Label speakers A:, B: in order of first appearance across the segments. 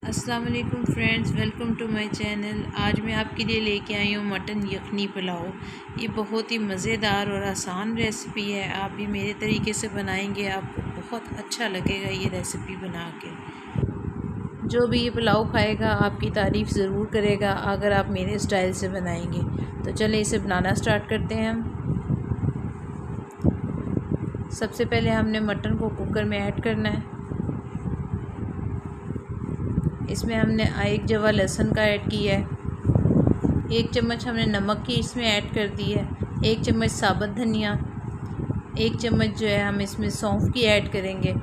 A: अस्सलाम वालेकुम friends, welcome to my channel. आज मैं आपके लिए लेके आई हूँ मटन यखनी पुलाव। ये बहुत ही मज़ेदार और आसान रेसिपी है। आप भी मेरे तरीके से बनाएंगे, आपको बहुत अच्छा लगेगा ये रेसिपी बना के। जो भी ये पुलाव खाएगा आपकी तारीफ़ ज़रूर करेगा अगर आप मेरे स्टाइल से बनाएंगे। तो चलें इसे बनाना स्टार्ट करते हैं हम। सबसे पहले हमने मटन को कुकर में ऐड करना है। इसमें हमने एक जवा लहसुन का ऐड किया है। 1 चम्मच हमने नमक की इसमें ऐड कर दी है। 1 चम्मच साबुत धनिया, 1 चम्मच जो है हम इसमें सौंफ की ऐड करेंगे।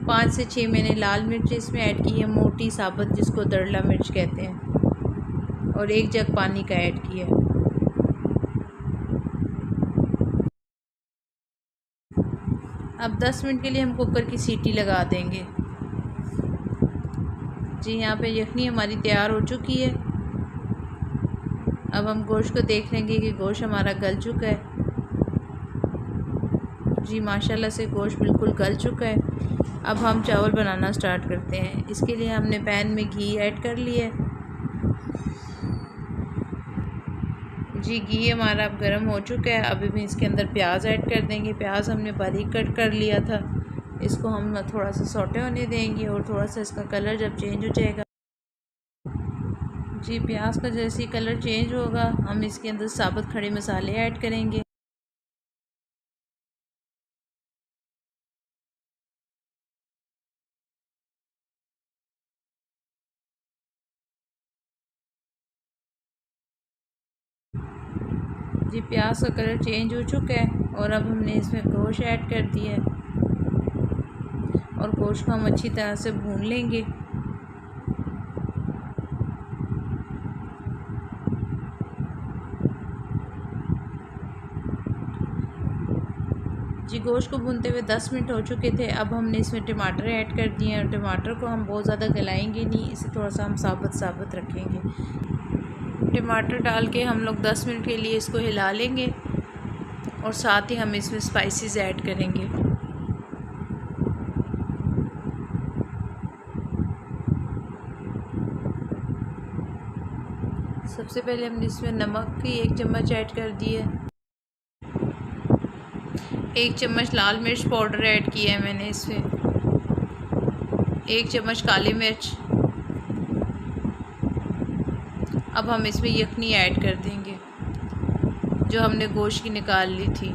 A: पाँच से 6 मैंने लाल मिर्च इसमें ऐड की है, मोटी साबुत, जिसको दरला मिर्च कहते हैं, और 1 जग पानी का ऐड किया है। अब 10 मिनट के लिए हम कुकर की सीटी लगा देंगे। जी, यहाँ पे यखनी हमारी तैयार हो चुकी है। अब हम गोश्त को देख लेंगे कि गोश्त हमारा गल चुका है। जी, माशाल्लाह से गोश्त बिल्कुल गल चुका है। अब हम चावल बनाना स्टार्ट करते हैं। इसके लिए हमने पैन में घी ऐड कर लिया है। जी, घी हमारा अब गर्म हो चुका है। अभी भी इसके अंदर प्याज ऐड कर देंगे। प्याज हमने बारीक कट कर लिया था। इसको हम थोड़ा सा सौटे होने देंगे और थोड़ा सा इसका कलर जब चेंज हो जाएगा, जी, प्याज का जैसे ही कलर चेंज होगा हम इसके अंदर साबुत खड़े मसाले ऐड करेंगे। जी, प्याज का कलर चेंज हो चुका है और अब हमने इसमें गोश्त ऐड कर दिया है और गोश्त को हम अच्छी तरह से भून लेंगे। जी, गोश्त को भूनते हुए 10 मिनट हो चुके थे। अब हमने इसमें टमाटर ऐड कर दिए हैं और टमाटर को हम बहुत ज़्यादा गलाएंगे नहीं, इसे थोड़ा सा हम साबुत साबुत रखेंगे। टमाटर डाल के हम लोग 10 मिनट के लिए इसको हिला लेंगे और साथ ही हम इसमें स्पाइसेस ऐड करेंगे। सबसे पहले हमने इसमें नमक की 1 चम्मच ऐड कर दी है। 1 चम्मच लाल मिर्च पाउडर ऐड किया है मैंने इसमें। 1 चम्मच काली मिर्च। अब हम इसमें यखनी ऐड कर देंगे जो हमने गोश्त की निकाल ली थी,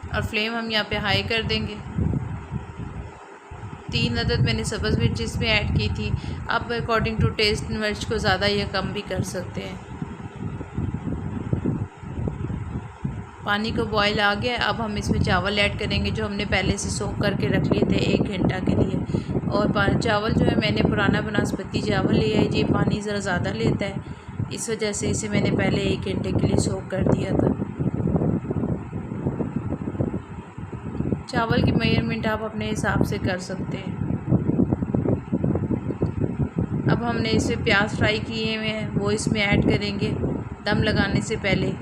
A: और फ्लेम हम यहाँ पे हाई कर देंगे। 3 अदद मैंने सब्ज़ मिर्च इसमें ऐड की थी। आप अकॉर्डिंग टू टेस्ट मिर्च को ज़्यादा या कम भी कर सकते हैं। पानी को बॉयल आ गया। अब हम इसमें चावल ऐड करेंगे जो हमने पहले से सोक करके रख लिए थे 1 घंटा के लिए। और चावल जो है मैंने पुराना बासमती चावल लिया है। ये पानी ज़रा ज़्यादा लेता है, इस वजह से इसे मैंने पहले 1 घंटे के लिए सोक कर दिया था। चावल की मेजरमेंट आप अपने हिसाब से कर सकते हैं। अब हमने इसमें प्याज फ्राई किए हुए हैं वो इसमें ऐड करेंगे दम लगाने से पहले।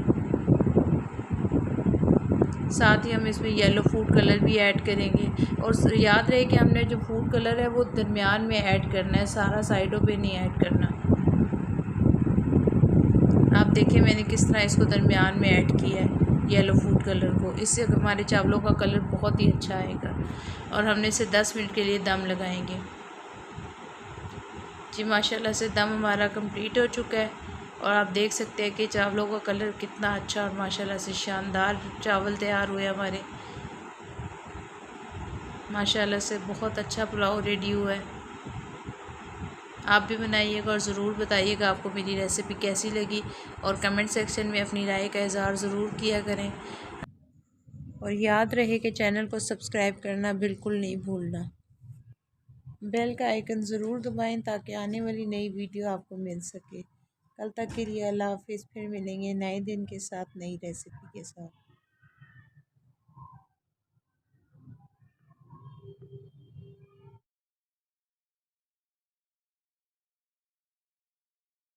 A: साथ ही हम इसमें येलो फूड कलर भी ऐड करेंगे। और याद रहे कि हमने जो फूड कलर है वो दरमियान में ऐड करना है, सारा साइडों पे नहीं ऐड करना। आप देखें मैंने किस तरह इसको दरमियान में ऐड किया है येलो फूड कलर को। इससे हमारे चावलों का कलर बहुत ही अच्छा आएगा। और हमने इसे 10 मिनट के लिए दम लगाएंगे। जी, माशाल्लाह से दम हमारा कंप्लीट हो चुका है और आप देख सकते हैं कि चावलों का कलर कितना अच्छा और माशाल्लाह से शानदार चावल तैयार हुए हमारे। माशाल्लाह से बहुत अच्छा पुलाव रेडी हुआ है। आप भी बनाइएगा और ज़रूर बताइएगा आपको मेरी रेसिपी कैसी लगी, और कमेंट सेक्शन में अपनी राय का इज़हार ज़रूर किया करें। और याद रहे कि चैनल को सब्सक्राइब करना बिल्कुल नहीं भूलना। बेल का आइकन ज़रूर दबाएं ताकि आने वाली नई वीडियो आपको मिल सके। कल तक के लिए अल्लाह हाफ़िज़। फिर मिलेंगे नए दिन के साथ, नई रेसिपी के साथ।